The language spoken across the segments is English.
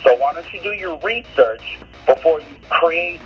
So why don't you do your research before you create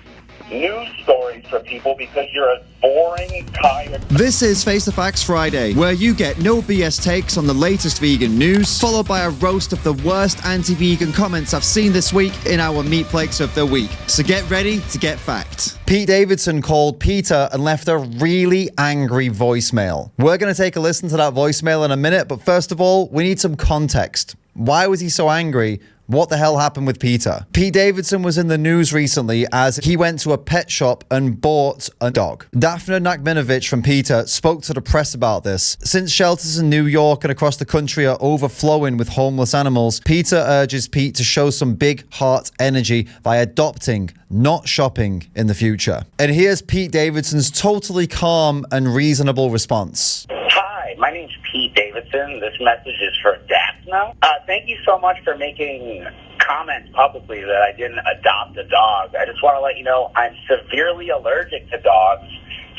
news stories for people, because you're a boring, tired... This is Face the Facts Friday, where you get no BS takes on the latest vegan news, followed by a roast of the worst anti-vegan comments I've seen this week in our Meat Flakes of the Week. So get ready to get fact. Pete Davidson called PETA and left a really angry voicemail. We're going to take a listen to that voicemail in a minute, but first of all, we need some context. Why was he so angry? What the hell happened with PETA? Pete Davidson was in the news recently as he went to a pet shop and bought a dog. Daphne Nakminovich from PETA spoke to the press about this. Since shelters in New York and across the country are overflowing with homeless animals, PETA urges Pete to show some big heart energy by adopting, not shopping in the future. And here's Pete Davidson's totally calm and reasonable response. Hi, my name's Pete Davidson. This message is for Daphne. Thank you so much for making comments publicly that I didn't adopt a dog. I just want to let you know I'm severely allergic to dogs,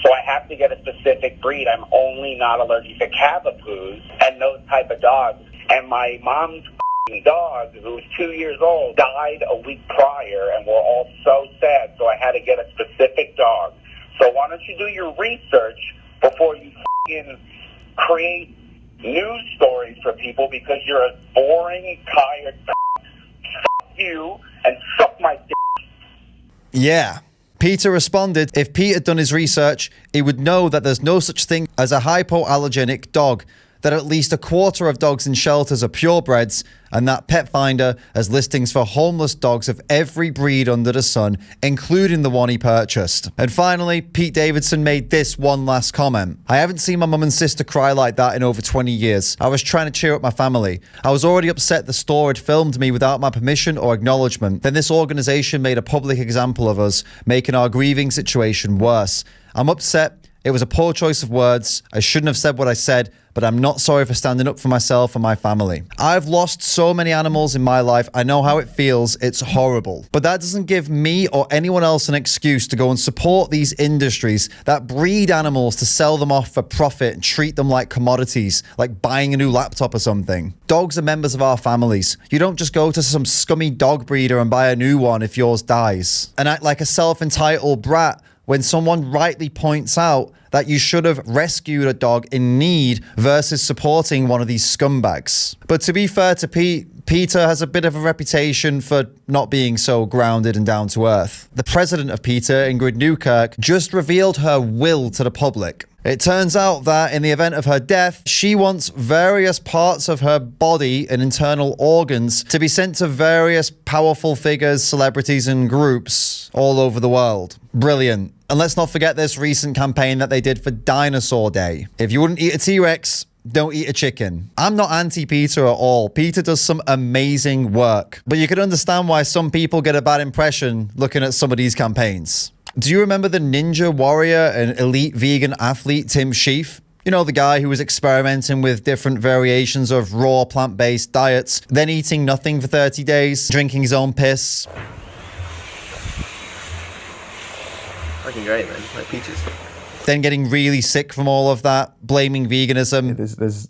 so I have to get a specific breed. I'm only not allergic to Cavapoos and those type of dogs. And my mom's dog, who was 2 years old, died a week prior, and we're all so sad, so I had to get a specific dog. So why don't you do your research before you create news stories for people, because you're a boring, tired fuck you and suck my dick. Yeah. PETA responded, if Pete had done his research, he would know that there's no such thing as a hypoallergenic dog, that at least a quarter of dogs in shelters are purebreds, and that Pet Finder has listings for homeless dogs of every breed under the sun, including the one he purchased. And finally, Pete Davidson made this one last comment. I haven't seen my mum and sister cry like that in over 20 years. I was trying to cheer up my family. I was already upset the store had filmed me without my permission or acknowledgement. Then this organization made a public example of us, making our grieving situation worse. I'm upset. It was a poor choice of words. I shouldn't have said what I said, but I'm not sorry for standing up for myself and my family. I've lost so many animals in my life. I know how it feels. It's horrible. But that doesn't give me or anyone else an excuse to go and support these industries that breed animals to sell them off for profit and treat them like commodities, like buying a new laptop or something. Dogs are members of our families. You don't just go to some scummy dog breeder and buy a new one if yours dies, and act like a self-entitled brat when someone rightly points out that you should have rescued a dog in need versus supporting one of these scumbags. But to be fair to Pete, PETA has a bit of a reputation for not being so grounded and down to earth. The president of PETA, Ingrid Newkirk, just revealed her will to the public. It turns out that in the event of her death, she wants various parts of her body and internal organs to be sent to various powerful figures, celebrities, and groups all over the world. Brilliant. And let's not forget this recent campaign that they did for Dinosaur Day. If you wouldn't eat a T-Rex, don't eat a chicken. I'm not anti-PETA at all. PETA does some amazing work. But you can understand why some people get a bad impression looking at some of these campaigns. Do you remember the ninja warrior and elite vegan athlete Tim Sheaf? You know, the guy who was experimenting with different variations of raw plant-based diets, then eating nothing for 30 days, drinking his own piss. Fucking great, man. Like peaches. Then getting really sick from all of that, blaming veganism. There's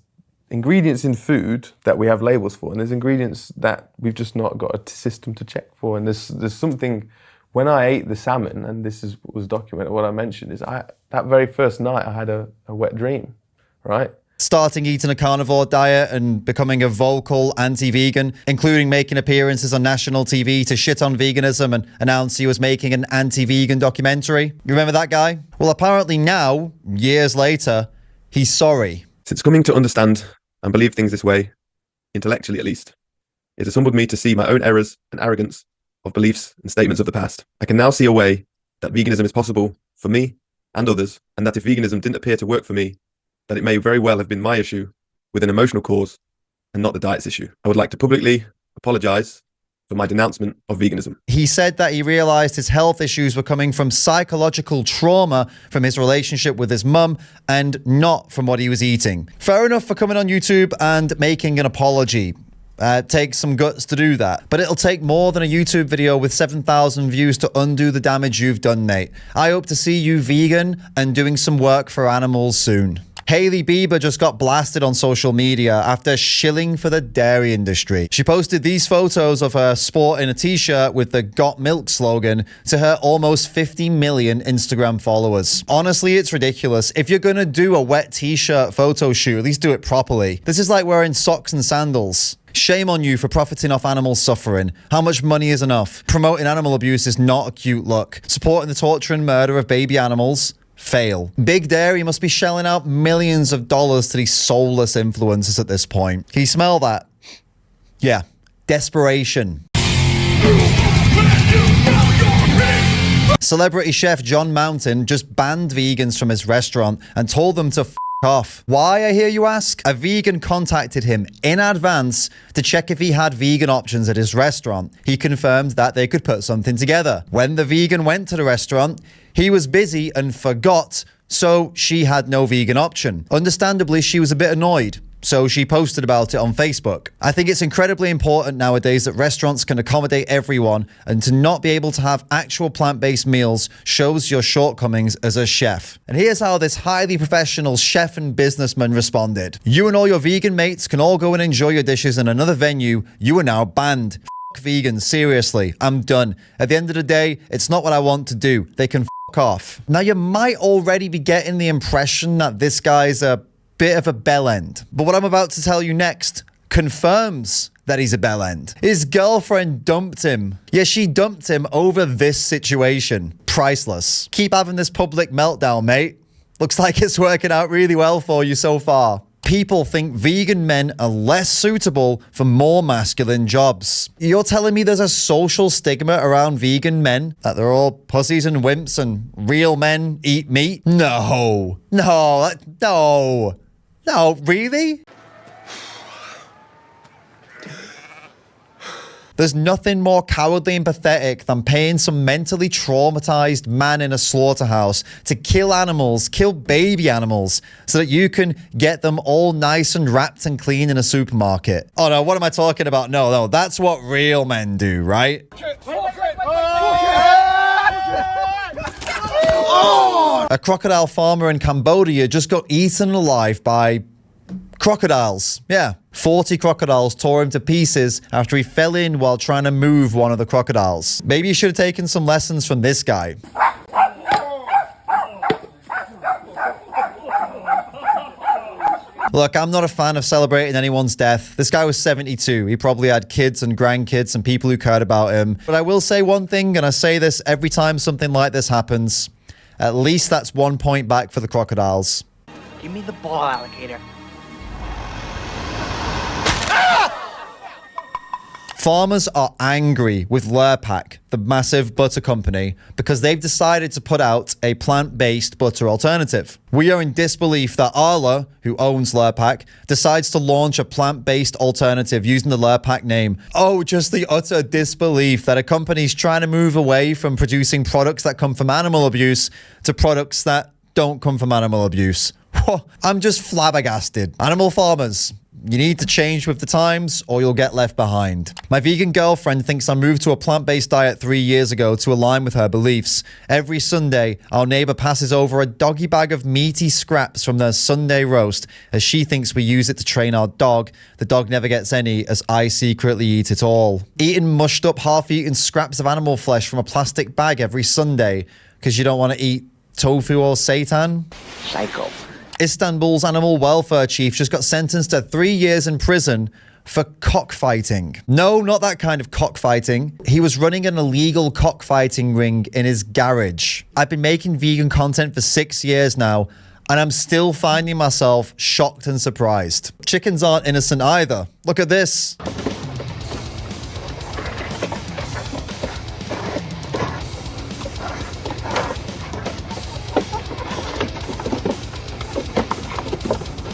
ingredients in food that we have labels for, and there's ingredients that we've just not got a system to check for. And there's something, when I ate the salmon, and was documented, what I mentioned is that very first night I had a wet dream, right? Starting eating a carnivore diet and becoming a vocal anti-vegan, including making appearances on national TV to shit on veganism and announce he was making an anti-vegan documentary. You remember that guy? Well, apparently now, years later, he's sorry. Since coming to understand and believe things this way, intellectually at least, it has humbled me to see my own errors and arrogance of beliefs and statements of the past. I can now see a way that veganism is possible for me and others, and that if veganism didn't appear to work for me, that it may very well have been my issue with an emotional cause and not the diet's issue. I would like to publicly apologize for my denouncement of veganism. He said that he realized his health issues were coming from psychological trauma from his relationship with his mum and not from what he was eating. Fair enough for coming on YouTube and making an apology. It takes some guts to do that. But it'll take more than a YouTube video with 7,000 views to undo the damage you've done, Nate. I hope to see you vegan and doing some work for animals soon. Hailey Bieber just got blasted on social media after shilling for the dairy industry. She posted these photos of her sporting a t-shirt with the Got Milk slogan to her almost 50 million Instagram followers. Honestly, it's ridiculous. If you're gonna do a wet t-shirt photo shoot, at least do it properly. This is like wearing socks and sandals. Shame on you for profiting off animal suffering. How much money is enough? Promoting animal abuse is not a cute look. Supporting the torture and murder of baby animals? Fail. Big Dairy must be shelling out millions of dollars to these soulless influencers at this point. Can you smell that? Yeah. Desperation. Celebrity chef John Mountain just banned vegans from his restaurant and told them to off. Why, I hear you ask? A vegan contacted him in advance to check if he had vegan options at his restaurant. He confirmed that they could put something together. When the vegan went to the restaurant, he was busy and forgot, so she had no vegan option. Understandably, she was a bit annoyed, so she posted about it on Facebook. I think it's incredibly important nowadays that restaurants can accommodate everyone, and to not be able to have actual plant-based meals shows your shortcomings as a chef. And here's how this highly professional chef and businessman responded. You and all your vegan mates can all go and enjoy your dishes in another venue. You are now banned. F*** vegans, seriously. I'm done. At the end of the day, it's not what I want to do. They can f*** off. Now, you might already be getting the impression that this guy's a bit of a bellend. But what I'm about to tell you next confirms that he's a bellend. His girlfriend dumped him. Yeah, she dumped him over this situation. Priceless. Keep having this public meltdown, mate. Looks like it's working out really well for you so far. People think vegan men are less suitable for more masculine jobs. You're telling me there's a social stigma around vegan men? That they're all pussies and wimps and real men eat meat? No. No. No. No, really? There's nothing more cowardly and pathetic than paying some mentally traumatized man in a slaughterhouse to kill animals, kill baby animals, so that you can get them all nice and wrapped and clean in a supermarket. Oh no, what am I talking about? No, that's what real men do, right? A crocodile farmer in Cambodia just got eaten alive by crocodiles. Yeah. 40 crocodiles tore him to pieces after he fell in while trying to move one of the crocodiles. Maybe you should have taken some lessons from this guy. Look, I'm not a fan of celebrating anyone's death. This guy was 72. He probably had kids and grandkids and people who cared about him. But I will say one thing, and I say this every time something like this happens. At least that's 1 point back for the crocodiles. Give me the ball, alligator. Farmers are angry with Lurpak, the massive butter company, because they've decided to put out a plant-based butter alternative. We are in disbelief that Arla, who owns Lurpak, decides to launch a plant-based alternative using the Lurpak name. Oh, just the utter disbelief that a company's trying to move away from producing products that come from animal abuse to products that don't come from animal abuse. I'm just flabbergasted. Animal farmers, you need to change with the times or you'll get left behind. My vegan girlfriend thinks I moved to a plant-based diet 3 years ago to align with her beliefs. Every Sunday, our neighbor passes over a doggy bag of meaty scraps from their Sunday roast as she thinks we use it to train our dog. The dog never gets any as I secretly eat it all. Eating mushed up, half-eaten scraps of animal flesh from a plastic bag every Sunday because you don't want to eat tofu or seitan? Psycho. Istanbul's animal welfare chief just got sentenced to 3 years in prison for cockfighting. No, not that kind of cockfighting. He was running an illegal cockfighting ring in his garage. I've been making vegan content for 6 years now, and I'm still finding myself shocked and surprised. Chickens aren't innocent either. Look at this.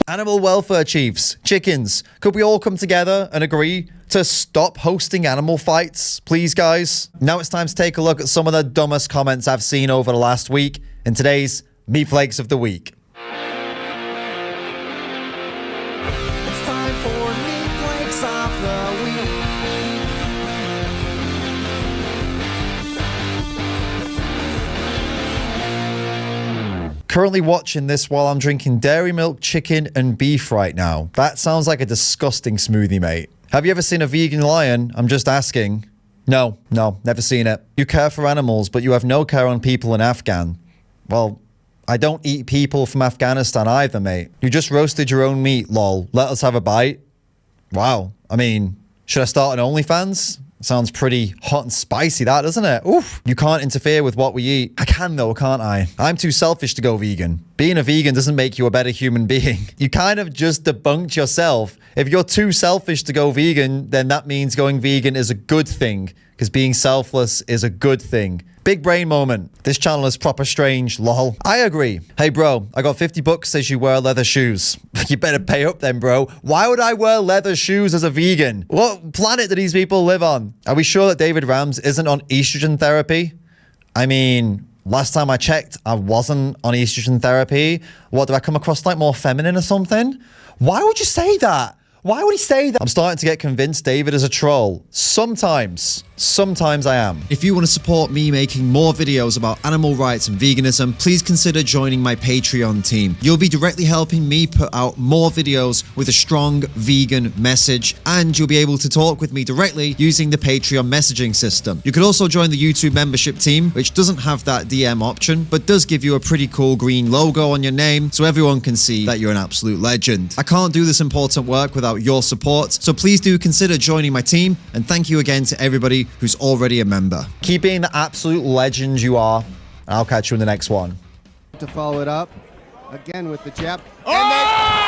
Animal welfare chiefs, chickens, could we all come together and agree to stop hosting animal fights, please, guys? Now it's time to take a look at some of the dumbest comments I've seen over the last week in today's Meat Flakes of the Week. It's time for Meat Flakes of the Week. Currently watching this while I'm drinking dairy milk, chicken, and beef right now. That sounds like a disgusting smoothie, mate. Have you ever seen a vegan lion? I'm just asking. No, never seen it. You care for animals, but you have no care on people in Afghan. Well, I don't eat people from Afghanistan either, mate. You just roasted your own meat, lol. Let us have a bite. Wow. I mean, should I start an OnlyFans? Sounds pretty hot and spicy, that, doesn't it? Oof. You can't interfere with what we eat. I can, though, can't I? I'm too selfish to go vegan. Being a vegan doesn't make you a better human being. You kind of just debunked yourself. If you're too selfish to go vegan, then that means going vegan is a good thing, because being selfless is a good thing. Big brain moment. This channel is proper strange, lol. I agree. Hey, bro, I got 50 bucks, says you wear leather shoes. You better pay up then, bro. Why would I wear leather shoes as a vegan? What planet do these people live on? Are we sure that David Rams isn't on estrogen therapy? I mean, last time I checked, I wasn't on estrogen therapy. What, did I come across like more feminine or something? Why would you say that? Why would he say that? I'm starting to get convinced David is a troll. Sometimes I am. If you want to support me making more videos about animal rights and veganism, please consider joining my Patreon team. You'll be directly helping me put out more videos with a strong vegan message, and you'll be able to talk with me directly using the Patreon messaging system. You could also join the YouTube membership team, which doesn't have that DM option, but does give you a pretty cool green logo on your name so everyone can see that you're an absolute legend. I can't do this important work without your support, so please do consider joining my team, and thank you again to everybody who's already a member. Keep being the absolute legend you are, and I'll catch you in the next one. To follow it up again with the jab. Oh!